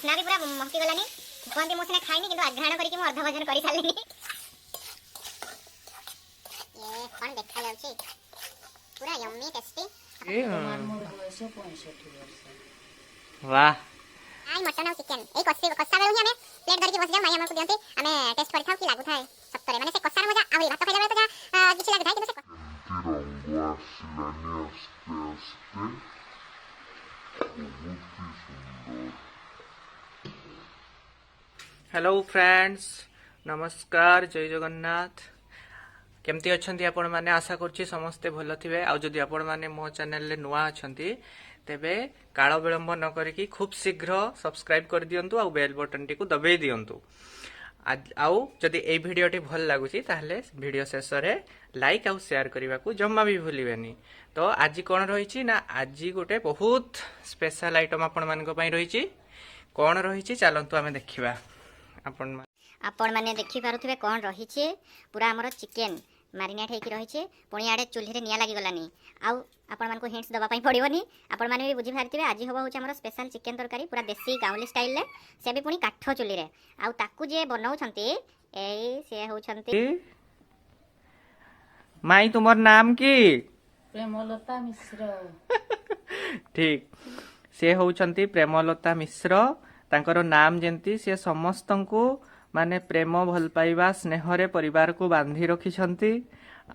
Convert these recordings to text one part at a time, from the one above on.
बास्ना भी पूरा महकी गलानी कहते मुझे खाइनी कि आघ्राण करके अर्ध भोजन कर सारे ये कौन देखा जाउची पूरा यम्मी टेस्टी वाह आई मटन और चिकन ए कस्सा बेलु हमें प्लेट धर के बस जा माई हमको दियंती हमें टेस्ट कर थाउ कि लागु थाए सत्तरे माने से कस्सा मजा आवे भात खाइला बेले तो जा किछ लाग थाए कि से हेलो फ्रेंड्स नमस्कार जय जगन्नाथ केमती अच्छी आपण मैंने आशा करुच्ची समस्ते भल थे आ जदि आपण मैंने मो चैनल नुआ अच्छा तेबे काल विलंब न करिकी खूब शीघ्र सब्सक्राइब कर दियंतु आ बेल बटन टी को दबाई दियंतु आउ जदि ए भिडियोटी भल लगुची ताहले भिडियो शेष रे लाइक आउ शेयर करने को जम्मा भी भूलिबेनी। तो आज कौन रही ना आज गोटे बहुत स्पेशल आइटम आपण मान रही कौन रही चलतु आम देखा आपण माने देखि पारुथिबे कोन रहिछे पूरा हमर चिकन मैरिनेट हेकि रहिछे पुणी आडे चुल्ही रे निया लागि गलानी आउ आपण मानको हिंट्स दबा पई पड़िबोनी आपण माने भी बुझि पारथिबे आज होबा होचे हमर स्पेशल चिकन तरकारी पूरा देसी गाउली स्टाइल रे से भी पुणी काठ चुल्ही रे आउ ताकू जे बनाउ छंती एई से हो छंती माई तुमर नाम की प्रेमलता मिश्र ठीक से होउछंती प्रेमलता मिश्र तांकर नाम जेंती से समस्तंकु माने प्रेम भल पाइबा स्नेह रे परिवार को बांधी रखिछंती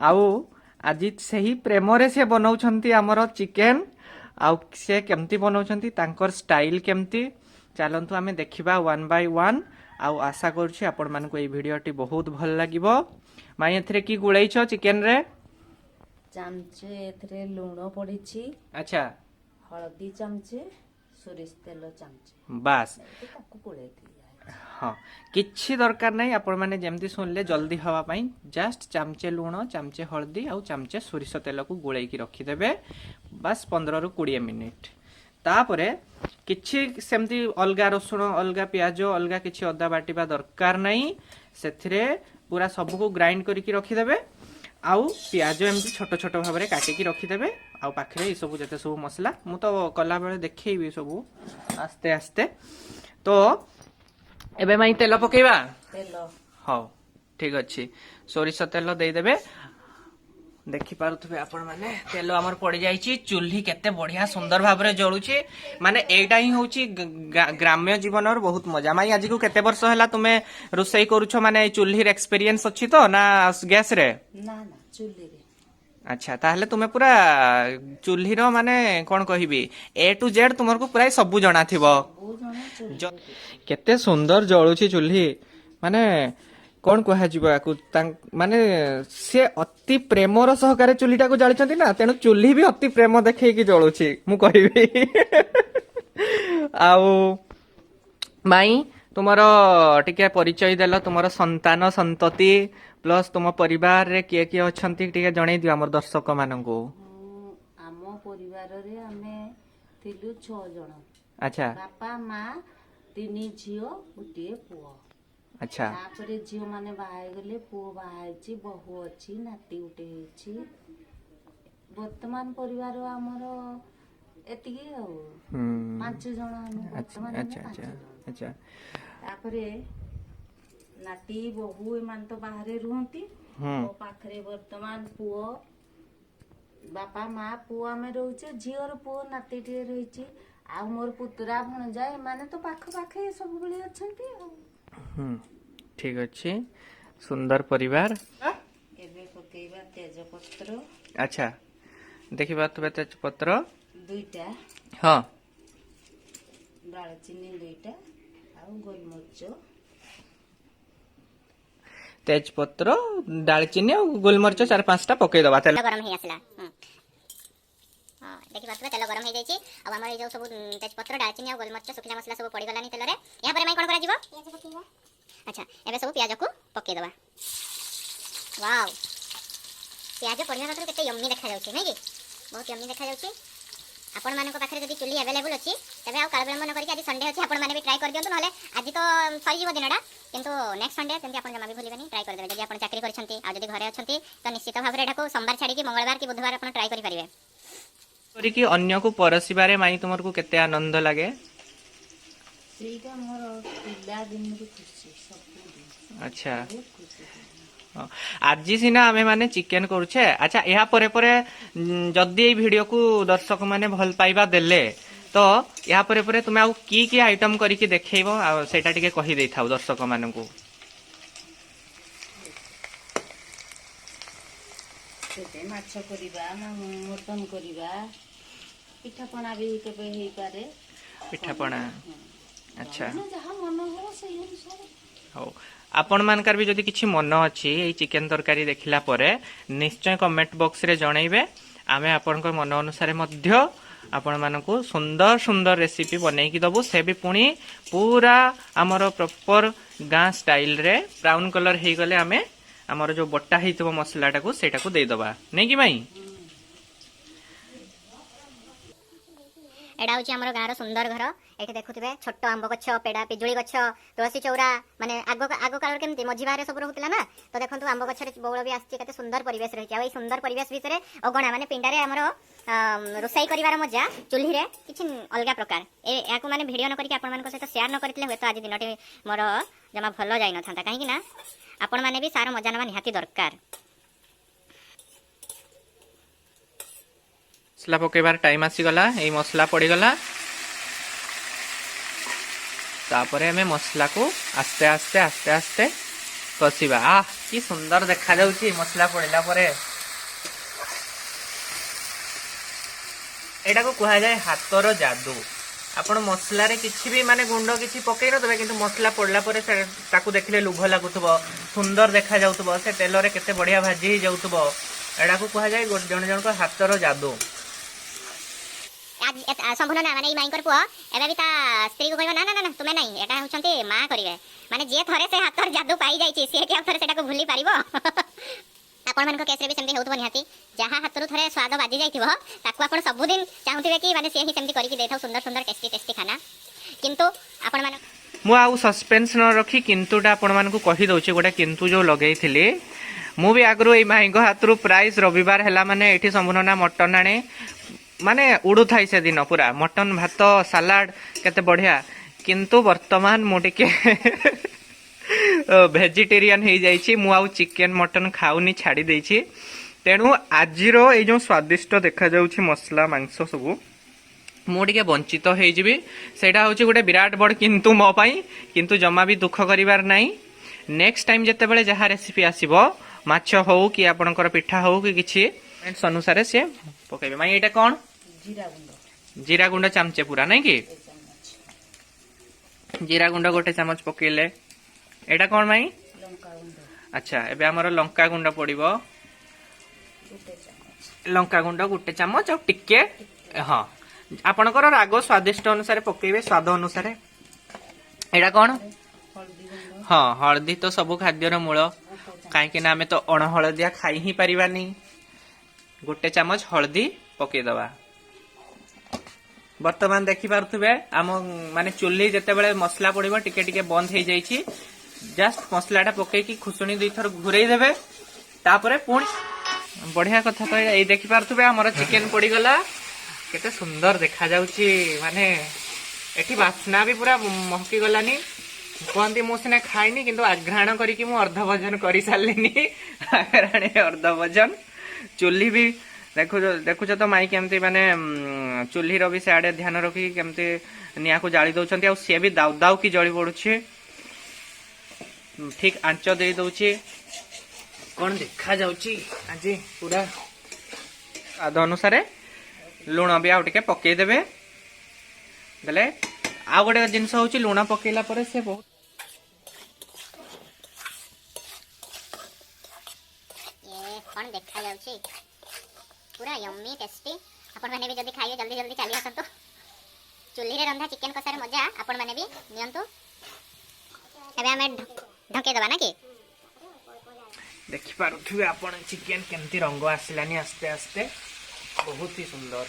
आउ आज सही प्रेम रे से बनाउछंती हमर चिकन आउ से केमती बनाउछंती तांकर स्टाइल केमती चलंतु आमे देखिबा वन बाय वन आउ आशा करछि आपण मानको ए भिडियोटी बहुत भल लागिबो। माई एथरे की गुळैछो चिकन रे चामचे एथरे लूण पड़िछि अच्छा हळदी चामचे सोरिष तेल चामचे बास ताकू गुळै दिया हाँ किछि दरकार नहीं आपण माने जेमती सुनले जल्दी हवा पाई जस्ट चामचे लूण चामचे हल्दी आउ चामचे सोरिष तेल को गोळै की रखी देबे बस 15 रु 20 मिनिट तापरे किछि सेमती अलगा रसुण अलगा प्याज अलगा किछि अदा बाटिबा दरकार नहीं सेथिरे पूरा सब को ग्राइंड करके रखी देबे आउ प्याज एमती छोट छोट भाव में काटिकी रखीदेवे आउ पाखे सब जते सब मसला मु तो कला बेले देखैबी सब आस्ते आस्ते तो एबे माई तेल पकेबा तेल हाँ ठीक अच्छे सोरिष तेल देदेवे देखि पारुथबे आपण माने तेल हमर पड़ी जाईची चुल्ही केते बढ़िया सुंदर भाव में जळुची माने एटा ही होची ग्राम्य जीवन और बहुत मजा। माई आज को केते वर्ष हैला तुमे रोसई करूछो माने चुल्ही रे एक्सपीरियंस अछि तो ना गैस रे ना ना चुल्ही रे अच्छा ताहले तुमे पूरा चुल्ही रो माने कोन कहिबी ए टू जेड तुमर को पूरा सब जणा थिबो केते सुंदर जळुची चुल्ही माने कौन कह माने से अति प्रेमर सहकारे चुल्हीटा को जाली ना तेणु चुल्ही भी अति प्रेम देखी जलुची मु कहबी आउ माई तुमर टिके परिचय देल तुमर संतान संतति प्लस तुम परिवार रे किए किए अछंती टिके जणै दियो हमर दर्शक मानंगो आम परिवार रे हमें थिलु 6 जण अच्छा बापा मां 3 झियो गुटिए पुओ अच्छा तापरे झियो माने बाहाय गले पुओ बाहायची बहु अछि नाती उटे हेछि वर्तमान परिवार हमर एतिकी आ 5 जण हम वर्तमान अच्छा अच्छा अच्छा तापरे नाती बहु एमान तो बाहरे रुहंती ओ पाखरे वर्तमान पुओ बापा मां पुओ आमे रहउचे झियोर पुओ नाती टे रहिची आ मोर पुतरा भणजा माने तो पाख पाखे सब बळे अछंती ठीक अच्छे सुंदर परिवार एबे पकेबा तेज पत्र अच्छा देखिबा तबे तेज पत्र दुईटा हां दालचीनी दुईटा आ गोलमरिच तेज पत्र दालचीनी और गोलमरिच 4-5टा पके दबा तेल गरम हे आसला देखि बात तेल गरम हे जाई छी अब हमर ए जो सब तेज पत्र दालचीनी और गोलमरिच सुखिला मसला सब पड़ी गलानी तेल रे या पर माई कोन करा जीवो प्याज पकेबा अच्छा एबे सब प्याज को पके दबा वाओ प्याज पड़िया मात्र केते यम्मी देखा जाउछी नै कि बहुत यम्मी देखा जाउछी आपण माने को पाखरे जदी चुल्ही अवेलेबल अछि तबे आ काल विलंब न करिक आज संडे अछि आपण माने भी ट्राई कर दियंतु नहले आज तो सरी जीव दिनडा किंतु नेक्स्ट संडे तंती आपण जमा भी भूलिबेनी ट्राई कर देबे जदी आपण चाकरी करछंती आ जदी घरे अछंती तो निश्चित भाव रे एठाको सोमवार छाडी कि मंगलवार कि बुधवार आपण ट्राई करि परिबे करी कि अन्य को परसिबारे माई तुमर को केते आनंद लागे ସେଇଟା ମୋର ପିଲା ଦିନରୁ ଖୁସି ସବୁଦିନ ଆଚ୍ଛା ବହୁତ ଖୁସି। ହଁ, ଆଜି ସିନା ଆମେ ମାନେ ଚିକେନ କରୁଛେ। ଆଚ୍ଛା, ଏହା ପରେ ପରେ ଯଦି ଏଇ ଭିଡିଓକୁ ଦର୍ଶକ ମାନେ ଭଲ ପାଇବା ଦେଲେ ତ ଏହା ପରେ ପରେ ତୁମେ ଆଉ କି ଆଇଟମ କରିକି ଦେଖେଇବ, ଆଉ ସେଇଟା ଟିକେ କହିଦେଇଥାଉ ଦର୍ଶକ ମାନଙ୍କୁ। କେବେ ମାଛ କରିବା, ମଟନ କରିବା, ପିଠାପଣା ବି କେବେ ହେଇପାରେ। ପିଠାପଣା। ଆଚ୍ଛା ଯୋଉଦିନ ଯାହା ମନ ହବ ସେଇ ଅନୁସାରେ। ହଉ, ଆପଣ ମାନଙ୍କର ବି ଯଦି କିଛି ମନ ଅଛି ଏଇ ଚିକେନ ତରକାରୀ ଦେଖିଲା ପରେ ନିଶ୍ଚୟ କମେଣ୍ଟ ବକ୍ସରେ ଜଣେଇବେ। ଆମେ ଆପଣଙ୍କ ମନ ଅନୁସାରେ ମଧ୍ୟ ଆପଣ ମାନଙ୍କୁ ସୁନ୍ଦର ସୁନ୍ଦର ରେସିପି ବନେଇକି ଦବୁ। ସେ ବି ପୁଣି ପୁରା ଆମର ପ୍ରପର ଗାଁ ଷ୍ଟାଇଲରେ ବ୍ରାଉନ କଲର ହେଇଗଲେ ଆମେ ଆମର ଯୋଉ ବଟା ହେଇଥିବ ମସଲାଟାକୁ ସେଇଟାକୁ ଦେଇଦବା, ନାଇଁ କି ମାଇଁ? ଏଇଟା ହେଉଛି ଆମର ଗାଁର ସୁନ୍ଦର ଘର। ଏଠି ଦେଖୁଥିବେ ଛୋଟ ଆମ୍ବ ଗଛ, ପେଡ଼ା, ପିଜୁଳି ଗଛ, ତୁଳସୀ ଚଉରା। ମାନେ ଆଗ କାଳରେ କେମିତି ମଝି ବାହାରେ ସବୁ ରହୁଥିଲା ନା, ତ ଦେଖନ୍ତୁ ଆମ୍ବ ଗଛରେ ବଉଳ ବି ଆସିଛି, କେତେ ସୁନ୍ଦର ପରିବେଶ ରହିଛି। ଆଉ ଏଇ ସୁନ୍ଦର ପରିବେଶ ଭିତରେ ଅଗଣା ମାନେ ପିଣ୍ଡାରେ ଆମର ରୋଷେଇ କରିବାର ମଜା ଚୁଲିରେ କିଛି ଅଲଗା ପ୍ରକାର। ଏହାକୁ ମାନେ ଭିଡ଼ିଓ ନ କରିକି ଆପଣମାନଙ୍କ ସହିତ ସେୟାର ନ କରିଥିଲେ ହୁଏତ ଆଜି ଦିନଟି ମୋର ଜମା ଭଲ ଯାଇନଥାନ୍ତା। କାହିଁକି ନା ଆପଣମାନେ ବି ସାର ମଜା ନେବା ନିହାତି ଦରକାର। ମସଲା ପକେଇବାର ଟାଇମ ଆସିଗଲା। ଏଇ ମସଲା ପଡିଗଲା, ତାପରେ ଆମେ ମସଲାକୁ ଆସ୍ତେ ଆସ୍ତେ ଆସ୍ତେ ଆସ୍ତେ କଷିବା। କି ସୁନ୍ଦର ଦେଖାଯାଉଛି ମସଲା ପଡିଲା ପରେ। ଏଇଟାକୁ କୁହାଯାଏ ହାତର ଯାଦୁ। ଆପଣ ମସଲାରେ କିଛି ବି ମାନେ ଗୁଣ୍ଡ କିଛି ପକେଇ ନଥିବେ, କିନ୍ତୁ ମସଲା ପଡିଲା ପରେ ତାକୁ ଦେଖିଲେ ଲୋଭ ଲାଗୁଥିବ, ସୁନ୍ଦର ଦେଖାଯାଉଥିବ, ସେ ତେଲରେ କେତେ ବଢିଆ ଭାଜି ହେଇଯାଉଥିବ। ଏଟାକୁ କୁହାଯାଏ ଜଣେ ଜଣଙ୍କ ହାତର ଯାଦୁ। ସମ୍ଭୁନ ନା ମାନେ ଏଇ ମାଇଙ୍କର ପୁଅ ଏବେ ବି ତା ସ୍ତ୍ରୀକୁ କହିବ ନା ନା ନା ତୁମେ ନାଇଁ, ଏଟା ହେଉଛନ୍ତି ମା କରିବେ। ମାନେ ଯିଏ ଥରେ ସେ ହାତର ଯାଦୁ ପାଇଯାଇଛି ସିଏ କି ଆଉ ଥରେ ସେଟାକୁ ଭୁଲି ପାରିବ? ଆପଣମାନଙ୍କ କେସରେ ବି ସେମିତି ହେଉଥିବ ନିହାତି। ଯାହା ହାତରୁ ଥରେ ସ୍ୱାଦ ବାଜି ଯାଇଥିବ ତାକୁ ଆପଣ ସବୁଦିନ ଚାହୁଁଥିବେ କି ମାନେ ସିଏ ହିଁ ସେମିତି କରିକି ଦେଇଥାଉ ସୁନ୍ଦର ସୁନ୍ଦର ଟେଷ୍ଟି ଟେଷ୍ଟି ଖାନା। କିନ୍ତୁ ଆପଣମାନ ମୁଁ ଆଉ ସସ୍ପେନ୍ସ ନ ରଖି କିନ୍ତୁଟା ଆପଣମାନଙ୍କୁ କହିଦଉଛି। ଗୋଟେ କିନ୍ତୁ ଯୋଉ ଲଗେଇଥିଲି, ମୁଁ ବି ଆଗରୁ ଏଇ ମାଇଙ୍କ ହାତରୁ ପ୍ରାଇସ୍ ରବିବାର ହେଲା ମାନେ ଏଇଠି ସମ୍ଭୁର୍ଣ୍ଣ ମଟନ ଆଣେ, ମାନେ ଉଡୁଥାଏ ସେଦିନ ପୁରା ମଟନ, ଭାତ, ସାଲାଡ, କେତେ ବଢିଆ। କିନ୍ତୁ ବର୍ତ୍ତମାନ ମୁଁ ଟିକେ ଭେଜିଟେରିଆନ ହେଇଯାଇଛି। ମୁଁ ଆଉ ଚିକେନ ମଟନ ଖାଉନି, ଛାଡି ଦେଇଛି। ତେଣୁ ଆଜିର ଏଇ ଯୋଉ ସ୍ଵାଦିଷ୍ଟ ଦେଖାଯାଉଛି ମସଲା ମାଂସ ସବୁ, ମୁଁ ଟିକେ ବଞ୍ଚିତ ହେଇଯିବି। ସେଇଟା ହଉଛି ଗୋଟେ ବିରାଟ ବଡ କିନ୍ତୁ ମୋ ପାଇଁ। କିନ୍ତୁ ଜମା ବି ଦୁଃଖ କରିବାର ନାହିଁ। ନେକ୍ସଟ ଟାଇମ ଯେତେବେଳେ ଯାହା ରେସିପି ଆସିବ, ମାଛ ହଉ କି ଆପଣଙ୍କର ପିଠା ହଉ କି କିଛି ଅନୁସାରେ ସିଏ ପକେଇବେ। ମାଇଁ ଏଇଟା କଣ? ଜିରା ଗୁଣ୍ଡ ଜିରା ଗୁଣ୍ଡ ଚାମଚେ ପୁରା, ନାଇଁ କି? 1 ଚାମଚ, ଜିରା ଗୁଣ୍ଡ 1 ଚାମଚ ପକେଇଲେ। ଏଇଟା କଣ ମାଇଁ? ଲଙ୍କା ଗୁଣ୍ଡ ଆଚ୍ଛା, ଏବେ ଆମର ଲଙ୍କା ଗୁଣ୍ଡ ପଡିବ। 1 ଚାମଚ, ଲଙ୍କା ଗୁଣ୍ଡ 1 ଚାମଚ ଆଉ ଟିକେ, ହଁ ଆପଣଙ୍କର ରାଗ ସ୍ୱାଦିଷ୍ଟ ଅନୁସାରେ ପକେଇବେ, ସ୍ୱାଦ ଅନୁସାରେ। ଏଇଟା କଣ? ହଳଦୀ ଗୁଣ୍ଡ ହଁ, ହଳଦୀ ତ ସବୁ ଖାଦ୍ୟର ମୂଳ। 1 ଚାମଚ, କାହିଁକି ନା ଆମେ ତ ଅଣହଳଦିଆ ଖାଇ ହିଁ ପାରିବାନି। 1 ଚାମଚ ହଳଦୀ ପକେଇଦବା। ବର୍ତ୍ତମାନ ଦେଖିପାରୁଥିବେ ଆମ ମାନେ ଚୁଲି ଯେତେବେଳେ ମସଲା ପଡିବ ଟିକେ ଟିକେ ବନ୍ଦ ହେଇଯାଇଛି। ଜଷ୍ଟ ମସଲାଟା ପକେଇକି ଖୁସୁଣି 2 ଥର ଘୁରେଇ ଦେବେ। ତାପରେ ପୁଣି ବଢିଆ କଥା ତ ଏଇ ଦେଖିପାରୁଥିବେ ଆମର ଚିକେନ ପଡିଗଲା। କେତେ ସୁନ୍ଦର ଦେଖାଯାଉଛି। ମାନେ ଏଠି ବାସ୍ନା ବି ପୁରା ମହକି ଗଲାନି। କୁହନ୍ତି ମୁଁ ସିନା ଖାଇନି, କିନ୍ତୁ ଆଘ୍ରାଣ କରିକି ମୁଁ ଅର୍ଧ ଭୋଜନ କରିସାରିଲିନି। ଆଘ୍ରାଣେ ଅର୍ଧ ଭୋଜନ। ଚୁଲି ବି ଦେଖୁଛ ତ ମାଇ କେମିତି ମାନେ ଚୁଲିର ବି ସେଆଡେ ଧ୍ୟାନ ରଖିକି କେମିତି ନିଆଁକୁ ଜାଳି ଦଉଛନ୍ତି। ଆଉ ସିଏ ବି ଦାଉ ଦାଉ କି ଜଳି ପଡୁଛି। ଠିକ ଆଞ୍ଚ ଦେଇ ଦଉଛି। କଣ ଦେଖା ଯାଉଛି ଆଜି ପୁରା। ସ୍ୱାଦ ଅନୁସାରେ ଲୁଣ ବି ଆଉ ଟିକେ ପକେଇଦେବେ। ଦେଲେ ଆଉ ଗୋଟେ ଜିନିଷ ହଉଛି, ଲୁଣ ପକେଇଲା ପରେ ସେ ବହୁତ କଣ ଦେଖାଯାଉଛି ପୁରା ୟମ୍ମି ଟେଷ୍ଟି। ଆପଣମାନେ ବି ଯଦି ଖାଇବେ ଜଲ୍ଦି ଜଲ୍ଦି ଚାଲି ଆସନ୍ତୁ। ଚୁଲିରେ ରନ୍ଧା ଚିକେନ କଷାର ମଜା ଆପଣମାନେ ବି ନିଅନ୍ତୁ। ଏବେ ଆମେ ଢଙ୍କେଇଦବା ନା କି? ଦେଖିପାରୁଥିବେ ଆପଣ ଚିକେନ କେମିତି ରଙ୍ଗ ଆସିଲାନି ଆସ୍ତେ ଆସ୍ତେ। ବହୁତ ହି ସୁନ୍ଦର।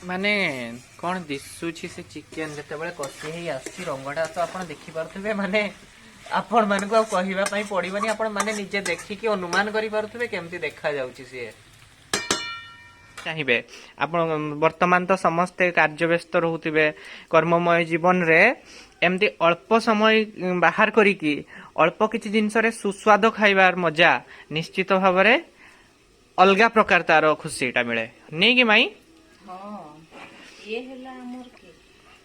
ମାନେ କଣ ଦିଶୁଛି ସେ ଚିକେନ ଯେତେବେଳେ କଷି ହେଇ ଆସୁଛି, ରଙ୍ଗଟା ତ ଆପଣ ଦେଖିପାରୁଥିବେ। ମାନେ ଆପଣ ମାନଙ୍କୁ ଆଉ କହିବା ପାଇଁ ପଡିବନି, ଆପଣ ମାନେ ନିଜେ ଦେଖିକି ଅନୁମାନ କରିପାରୁଥିବେ କେମିତି ଦେଖା ଯାଉଛି ସିଏ। चाहिए आपण वर्तमान तो समस्ते कार्य व्यस्त रोहुथिबे कर्ममय जीवन रे एमती अल्प समय बाहर करिकी अल्प किछि जिंस रे सुस्वाद खाइबार मजा निश्चित भाव रे अलगा प्रकार तार खुशीटा मिले नहीं कि माई। हाँ ये ହେଲା ଆମର କି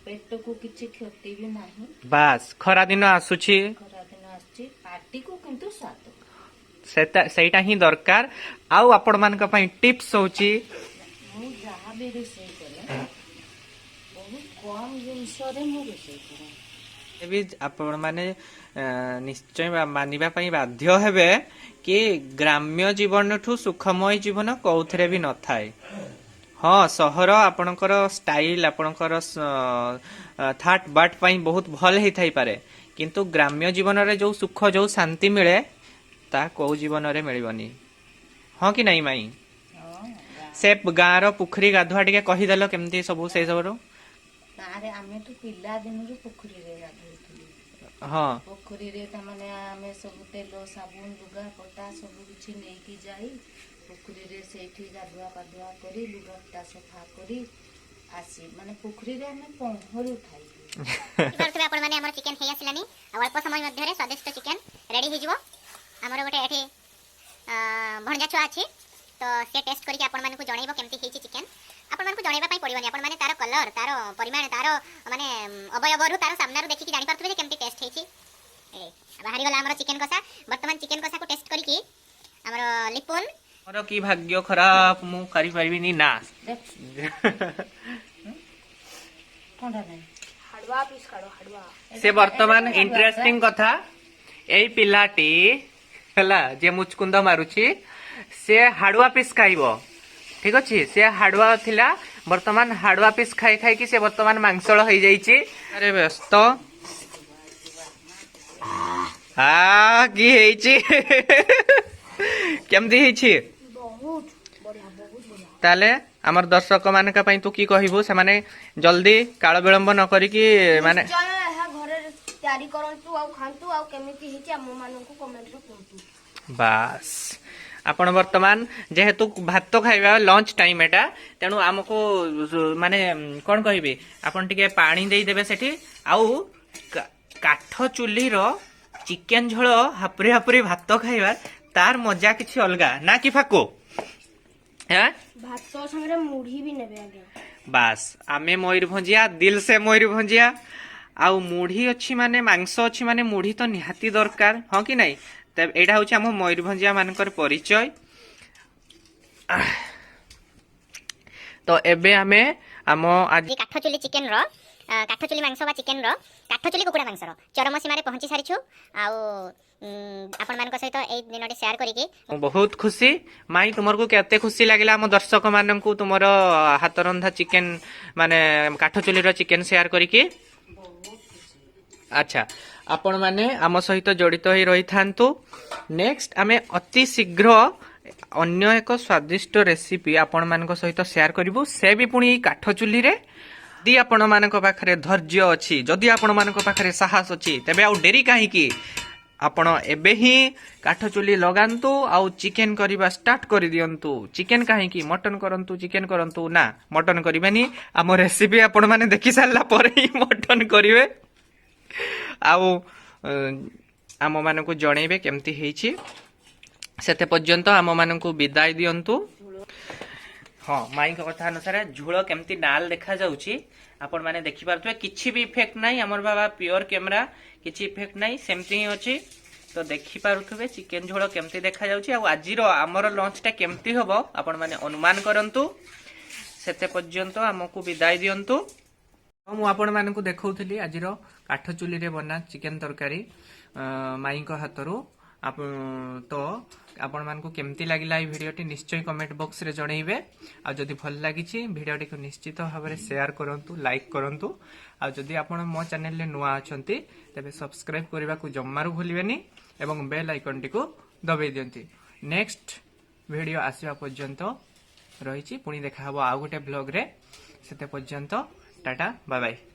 पेट को किछि क्षति भी नाही बास खरा दिन आसुछि खरा दिन आछि पार्टी को किंतु स्वाद ସେଇଟା ହିଁ ଦରକାର। ଆଉ ଆପଣ ମାନଙ୍କ ପାଇଁ ଟିପ୍ସ ହଉଛି ମୁଁ ଯାହା ବି ରୋଷେଇ କରେ ବହୁତ କମ ଜିନିଷରେ ମୁଁ ରୋଷେଇ କରେ। ଏବେ ଆପଣ ମାନେ ନିଶ୍ଚୟ ମାନିବା ପାଇଁ ବାଧ୍ୟ ହେବେ କି ଗ୍ରାମ୍ୟ ଜୀବନଠୁ ସୁଖମୟ ଜୀବନ କୋଉଥିରେ ବି ନଥାଏ। ହଁ ସହର ଆପଣଙ୍କର ଷ୍ଟାଇଲ ଆପଣଙ୍କର ଥାଟ ବାଟ ପାଇଁ ବହୁତ ଭଲ ହେଇଥାଇପାରେ କିନ୍ତୁ ଗ୍ରାମ୍ୟ ଜୀବନରେ ଯୋଉ ସୁଖ ଯୋଉ ଶାନ୍ତି ମିଳେ ତା କୋଉ ଜୀବନରେ ମିଳିବନି। ହଁ କି ନାଇଁ ମାଇ? ସେ ଗାଁର ପୋଖରୀ ଗାଧୁଆ ଟିକେ କହିଦେଲ କେମିତି ସବୁ ସେଇ ସବୁରୁ। ଗାଁରେ ଆମେ ତ ପିଲା ଦିନରୁ ପୋଖରୀରେ ଗାଧଉଥିଲୁ। ହଁ ପୋଖରୀରେ ତାମାନେ ଆମେ ସବୁ ତେଲ ସାବୁନ ଲୁଗା ପଟା ସବୁ କିଛି ନେଇକି ଯାଇ ପୋଖରୀରେ ସେଇଠି ଗାଧୁଆ ପାଧୁଆ କରି ଲୁଗା ପଟା ସଫା କରି ଆସି ମାନେ ପୋଖରୀରେ ଆମେ ପହଁରୁ ଥାଇ ପାରୁଥିବେ ଆପଣ ମାନେ ଆମର ଚିକେନ ହେଇ ଆସିଲାନି ଆଉ ଅଳ୍ପ ସମୟ ମଧ୍ୟରେ ସ୍ୱାଦିଷ୍ଟ ଚିକେନ ରେଡି ହେଇଯିବ। ଆମର ଗୋଟେ ଏଠି ଭଣଜା ଛୁଆ ଅଛି ତ ସେ ଟେଷ୍ଟ କରିକି ଆପଣମାନଙ୍କୁ ଜଣେଇବ କେମିତି ହେଇଛି ଚିକେନ। ଆପଣମାନଙ୍କୁ ଜଣେଇବା ପାଇଁ ପଡ଼ିବନି ଆପଣ ମାନେ ତାର କଲର ତାର ପରିମାଣ ତାର ମାନେ ଅବୟବରୁ ତାର ସାମ୍ନାରୁ ଦେଖିକି ଜାଣିପାରୁଥିବେ ଯେ କେମିତି ଟେଷ୍ଟ ହେଇଛି। ବାହାରିଗଲା ଆମର ଚିକେନ କଷା। ବର୍ତ୍ତମାନ ଚିକେନ କଷାକୁ ଟେଷ୍ଟ କରିକି ଆମର ଲିପୁନ ମୋର କି ଭାଗ୍ୟ ଖରାପ ମୁଁ କରିପାରିବିନି ନା ସେ ବର୍ତ୍ତମାନ ଇଣ୍ଟରେଷ୍ଟିଂ କଥା ଏଇ ପିଲାଟି ହେଲା ଯେ ମୁଚକୁନ୍ଦ ମାରୁଛି ସେ ହାଡୁଆ ପିସ୍ ଖାଇବ ଠିକ ଅଛି। ସେ ହାଡୁଆ ଥିଲା ବର୍ତ୍ତମାନ ହାଡୁଆ ପିସ୍ ଖାଇ ଖାଇକି ସେ ବର୍ତ୍ତମାନ ମାଂସଳ ହେଇଯାଇଛି। ଆରେ ବ୍ୟସ୍ତ କି ହେଇଛି କେମିତି ହେଇଛି ତାହେଲେ ଆମର ଦର୍ଶକ ମାନଙ୍କ ପାଇଁ ତୁ କି କହିବୁ ସେମାନେ ଜଲ୍ଦି କାଳ ବିଳମ୍ବ ନ କରିକି ମାନେ ଘରେ ତିଆରି କରନ୍ତୁ ଆଉ ଖାଆନ୍ତୁ ଆଉ କେମିତି ହେଇଛି ଆମ ମାନଙ୍କୁ କମେଣ୍ଟରେ କୁହନ୍ତୁ। ବାସ୍ ଆପଣ ବର୍ତ୍ତମାନ ଯେହେତୁ ଭାତ ଖାଇବା ଲଞ୍ଚ ଟାଇମ ଏଟା ତେଣୁ ଆମକୁ ମାନେ କଣ କହିବି ଆପଣ ଟିକେ ପାଣି ଦେଇଦେବେ ସେଠି ଆଉ କାଠ ଚୁଲିର ଚିକେନ ଝୋଳ ହାପୁରି ହାପୁରି ଭାତ ଖାଇବା ତାର ମଜା କିଛି ଅଲଗା ନା କି ଫାକୁ ଭାତ ସାଙ୍ଗରେ ମୁଢି ବି ନେବେ ଆଜ୍ଞା। ବାସ୍ ଆମେ ମୟୂରଭଞ୍ଜିଆ ଦିଲ ସେ ମୟୂରଭଞ୍ଜିଆ ଆଉ ମୁଢି ଅଛି ମାନେ ମାଂସ ଅଛି ମାନେ ମୁଢି ତ ନିହାତି ଦରକାର ହଁ କି ନାଇଁ। ଏଇଟା ହଉଛି ଆମ ମୟୂରଭଞ୍ଜିଆ ମାନଙ୍କର ପରିଚୟ। ତ ଏବେ ଆମେ ଆମ ଆଜି କାଠଚୁଲି ଚିକେନ ର କାଠଚୁଲି ମାଂସ ବା ଚିକେନ ର କାଠଚୁଲି କୁକୁଡ଼ା ମାଂସର ଚରମ ସୀମାରେ ପହଞ୍ଚି ସାରିଛୁ ଆଉ ଆପଣମାନଙ୍କ ସହିତ ଏଇ ଦିନଟି ସେୟାର କରିକି ମୁଁ ବହୁତ ଖୁସି। ମାଇ ତୁମକୁ କେତେ ଖୁସି ଲାଗିଲା ଆମ ଦର୍ଶକ ମାନଙ୍କୁ ତୁମର ହାତ ରନ୍ଧା ଚିକେନ ମାନେ କାଠଚୁଲିର ଚିକେନ ସେୟାର କରିକି। ଆଚ୍ଛା ଆପଣ ମାନେ ଆମ ସହିତ ଜଡ଼ିତ ହୋଇ ରହିଥାନ୍ତୁ। ନେକ୍ସଟ ଆମେ ଅତି ଶୀଘ୍ର ଅନ୍ୟ ଏକ ସ୍ୱାଦିଷ୍ଟ ରେସିପି ଆପଣମାନଙ୍କ ସହିତ ସେୟାର କରିବୁ ସେ ବି ପୁଣି କାଠଚୁଲିରେ। ଯଦି ଆପଣମାନଙ୍କ ପାଖରେ ଧୈର୍ଯ୍ୟ ଅଛି ଯଦି ଆପଣମାନଙ୍କ ପାଖରେ ସାହସ ଅଛି ତେବେ ଆଉ ଡେରି କାହିଁକି ଆପଣ ଏବେ ହିଁ କାଠଚୁଲି ଲଗାନ୍ତୁ ଆଉ ଚିକେନ କରିବା ଷ୍ଟାର୍ଟ କରିଦିଅନ୍ତୁ। ଚିକେନ କାହିଁକି ମଟନ କରନ୍ତୁ ଚିକେନ କରନ୍ତୁ ନା ମଟନ କରିବେନି ଆମ ରେସିପି ଆପଣ ମାନେ ଦେଖି ସାରିଲା ପରେ ହିଁ ମଟନ କରିବେ ଆଉ ଆମ ମାନଙ୍କୁ ଜଣେଇବେ କେମିତି ହେଇଛି। ସେତେ ପର୍ଯ୍ୟନ୍ତ ଆମ ମାନଙ୍କୁ ବିଦାୟ ଦିଅନ୍ତୁ। ହଁ ମାଇଙ୍କ କଥା ଅନୁସାରେ ଝୋଳ କେମିତି ନାଲ ଦେଖା ଯାଉଛି ଆପଣ ମାନେ ଦେଖିପାରୁଥିବେ କିଛି ବି ଇଫେକ୍ଟ ନାହିଁ ଆମର ବାବା ପିଓର କ୍ୟାମେରା କିଛି ଇଫେକ୍ଟ ନାହିଁ ସେମିତି ହିଁ ଅଛି। ତ ଦେଖିପାରୁଥିବେ ଚିକେନ ଝୋଳ କେମିତି ଦେଖାଯାଉଛି ଆଉ ଆଜିର ଆମର ଲଞ୍ଚଟା କେମିତି ହବ ଆପଣ ମାନେ ଅନୁମାନ କରନ୍ତୁ। ସେତେ ପର୍ଯ୍ୟନ୍ତ ଆମକୁ ବିଦାୟ ଦିଅନ୍ତୁ। ମୁଁ ଆପଣ ମାନଙ୍କୁ ଦେଖାଉଥିଲି ଆଜିର କାଠଚୁଲିରେ ବନା ଚିକେନ ତରକାରୀ ମାଇଙ୍କ ହାତରୁ। ତ ଆପଣ ମାନଙ୍କୁ କେମିତି ଲାଗିଲା এই ভিডিওটি নিশ্চয় কমেন্ট বক্সରେ ଜଣେଇବେ ଆଉ ଯଦି ଭଲ ଲାଗିଛି ଭିଡିଓଟିକୁ ନିଶ୍ଚିତ ଭାବରେ ସେୟାର କରନ୍ତୁ ଲାଇକ୍ କରନ୍ତୁ ଆଉ ଯଦି ଆପଣ ମୋ ଚ୍ୟାନେଲରେ ନୂଆ ଅଛନ୍ତି ତେବେ ସବସ୍କ୍ରାଇବ କରିବାକୁ ଜମାରୁ ଭୁଲିବେନି ଏବଂ ବେଲ୍ ଆଇକନଟିକୁ ଦବାଇ ଦିଅନ୍ତି। ନେକ୍ସଟ ଭିଡିଓ ଆସିବା ପର୍ଯ୍ୟନ୍ତ ରହିଛି ପୁଣି ଦେଖା ହେବ ଆଉ ଗୋଟେ ବ୍ଲଗରେ। ସେତେ ପର୍ଯ୍ୟନ୍ତ टाटा बाय बाय।